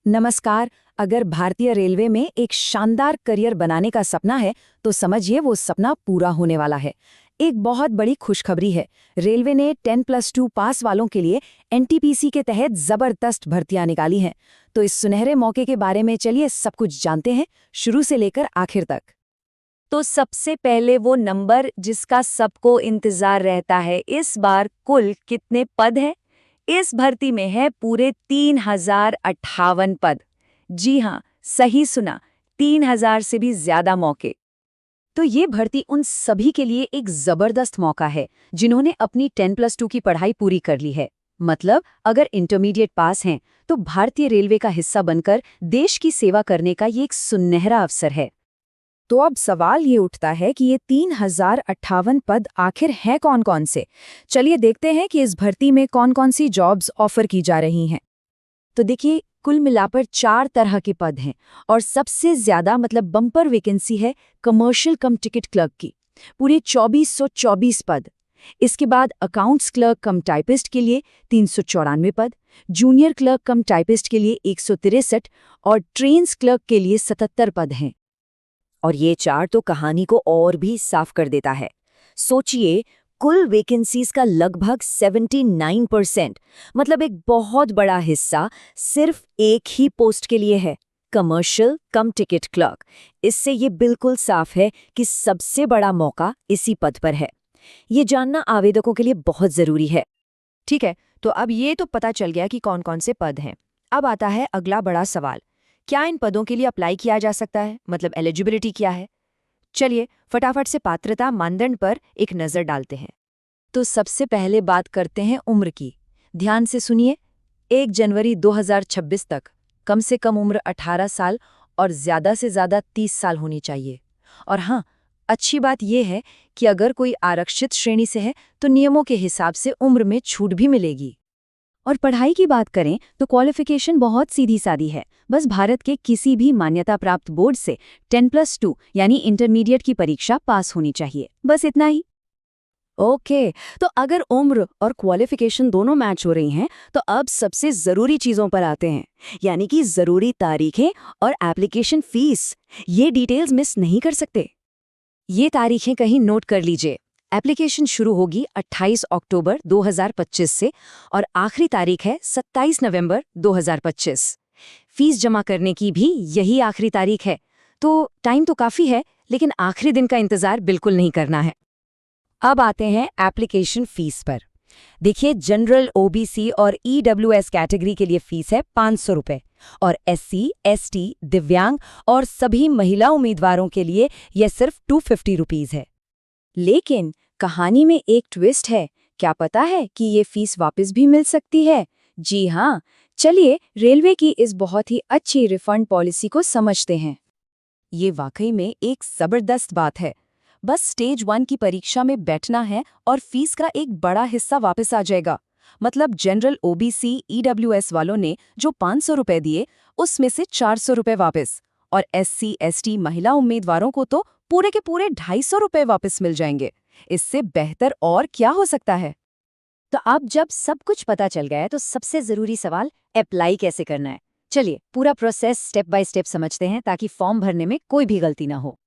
नमस्कार। अगर भारतीय रेलवे में एक शानदार करियर बनाने का सपना है तो समझिए वो सपना पूरा होने वाला है। एक बहुत बड़ी खुशखबरी है। रेलवे ने 10+2 पास वालों के लिए एनटीपीसी के तहत जबरदस्त भर्तियां निकाली हैं। तो इस सुनहरे मौके के बारे में चलिए सब कुछ जानते हैं, शुरू से लेकर आखिर तक। तो सबसे पहले वो नंबर जिसका सबको इंतजार रहता है, इस बार कुल कितने पद हैं? इस भर्ती में है पूरे 3058 पद। जी हाँ, सही सुना, 3000 से भी ज्यादा मौके। तो ये भर्ती उन सभी के लिए एक जबरदस्त मौका है जिन्होंने अपनी 10+2 की पढ़ाई पूरी कर ली है। मतलब अगर इंटरमीडिएट पास हैं तो भारतीय रेलवे का हिस्सा बनकर देश की सेवा करने का ये एक सुनहरा अवसर है। तो अब सवाल ये उठता है कि ये 3058 पद आखिर हैं कौन-कौन से? चलिए देखते हैं कि इस भर्ती में कौन-कौन सी जॉब्स ऑफर की जा रही हैं। तो देखिए, कुल मिलाकर 4 तरह के पद हैं और सबसे ज्यादा मतलब बम्पर वैकेंसी है कमर्शियल कम टिकट क्लर्क की, पूरे 2424 पद। इसके बाद अकाउंट्स क्लर्क कम टाइपिस्ट के लिए 394 पद, जूनियर क्लर्क कम टाइपिस्ट के लिए 163 और ट्रेन्स क्लर्क के लिए 77 पद हैं। और ये चार्ट तो कहानी को और भी साफ कर देता है। सोचिए, कुल वैकेंसीज का लगभग 79%, मतलब एक बहुत बड़ा हिस्सा सिर्फ एक ही पोस्ट के लिए है, कमर्शियल कम टिकट क्लर्क। इससे ये बिल्कुल साफ है कि सबसे बड़ा मौका इसी पद पर है। ये जानना आवेदकों के लिए बहुत जरूरी है। ठीक है, तो अब ये तो पता चल गया कि कौन-कौन से पद हैं। अब आता है अगला बड़ा सवाल, क्या इन पदों के लिए अप्लाई किया जा सकता है? मतलब एलिजिबिलिटी क्या है? चलिए फटाफट से पात्रता मानदंड पर एक नज़र डालते हैं। तो सबसे पहले बात करते हैं उम्र की। ध्यान से सुनिए, 1 जनवरी 2026 तक कम से कम उम्र 18 साल और ज़्यादा से ज़्यादा 30 साल होनी चाहिए। और हाँ, अच्छी बात यह है कि अगर कोई आरक्षित श्रेणी से है तो नियमों के हिसाब से उम्र में छूट भी मिलेगी। और पढ़ाई की बात करें तो क्वालिफिकेशन बहुत सीधी सादी है। बस भारत के किसी भी मान्यता प्राप्त बोर्ड से 10+2 यानी इंटरमीडिएट की परीक्षा पास होनी चाहिए, बस इतना ही। ओके, तो अगर उम्र और क्वालिफिकेशन दोनों मैच हो रही हैं तो अब सबसे जरूरी चीजों पर आते हैं, यानी कि जरूरी तारीखें और एप्लीकेशन फीस। ये डिटेल्स मिस नहीं कर सकते। ये तारीखें कहीं नोट कर लीजिए। एप्लीकेशन शुरू होगी 28 अक्टूबर 2025 से और आखिरी तारीख है 27 नवंबर 2025। फीस जमा करने की भी यही आखिरी तारीख है। तो टाइम तो काफ़ी है, लेकिन आखिरी दिन का इंतज़ार बिल्कुल नहीं करना है। अब आते हैं एप्लीकेशन फ़ीस पर। देखिए, जनरल, ओबीसी और ईडब्ल्यूएस कैटेगरी के लिए फ़ीस है 500 रुपये और एससी, एसटी, दिव्यांग और सभी महिला उम्मीदवारों के लिए यह सिर्फ 250 रुपीज़ है। लेकिन कहानी में एक ट्विस्ट है। क्या पता है कि ये फीस वापस भी मिल सकती है? जी हाँ, चलिए रेलवे की इस बहुत ही अच्छी रिफंड पॉलिसी को समझते हैं। ये वाकई में एक जबरदस्त बात है। बस स्टेज 1 की परीक्षा में बैठना है और फीस का एक बड़ा हिस्सा वापस आ जाएगा। मतलब जनरल, ओबीसी, ईडब्ल्यूएस वालों ने जो 500 रुपए दिए उसमें से 400 रुपए वापस, और एससी, एसटी महिला उम्मीदवारों को तो पूरे के पूरे 250 रुपए वापस मिल जाएंगे। इससे बेहतर और क्या हो सकता है? तो अब जब सब कुछ पता चल गया है तो सबसे जरूरी सवाल, अप्लाई कैसे करना है? चलिए पूरा प्रोसेस स्टेप बाय स्टेप समझते हैं ताकि फॉर्म भरने में कोई भी गलती ना हो।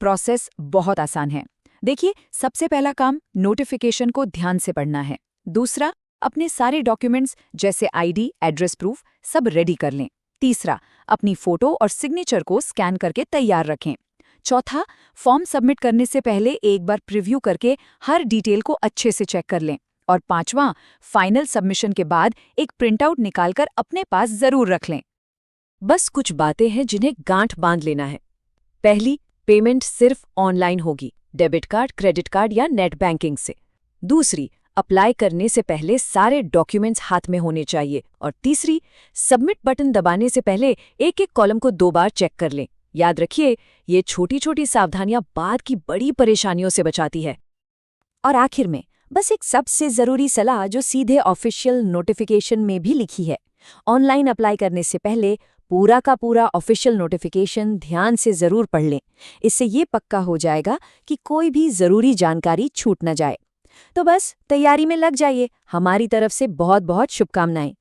प्रोसेस बहुत आसान है। देखिए, सबसे पहला काम नोटिफिकेशन को ध्यान से पढ़ना है। दूसरा, अपने सारे डॉक्यूमेंट्स जैसे आईडी, एड्रेस प्रूफ सब रेडी कर लें। तीसरा, अपनी फोटो और सिग्नेचर को स्कैन करके तैयार रखें। चौथा, फॉर्म सबमिट करने से पहले एक बार प्रीव्यू करके हर डिटेल को अच्छे से चेक कर लें। और पांचवा, फाइनल सबमिशन के बाद एक प्रिंटआउट निकालकर अपने पास जरूर रख लें। बस कुछ बातें हैं जिन्हें गांठ बांध लेना है। पहली, पेमेंट सिर्फ ऑनलाइन होगी, डेबिट कार्ड, क्रेडिट कार्ड या नेट बैंकिंग से। दूसरी, अप्लाई करने से पहले सारे डॉक्यूमेंट्स हाथ में होने चाहिए। और तीसरी, सबमिट बटन दबाने से पहले एक एक कॉलम को 2 बार चेक कर लें। याद रखिए, ये छोटी छोटी सावधानियां बाद की बड़ी परेशानियों से बचाती है। और आखिर में बस एक सबसे जरूरी सलाह जो सीधे ऑफिशियल नोटिफिकेशन में भी लिखी है। ऑनलाइन अप्लाई करने से पहले पूरा का पूरा ऑफिशियल नोटिफिकेशन ध्यान से जरूर पढ़ लें। इससे ये पक्का हो जाएगा कि कोई भी जरूरी जानकारी छूट न जाए। तो बस तैयारी में लग जाइए। हमारी तरफ से बहुत बहुत शुभकामनाएं।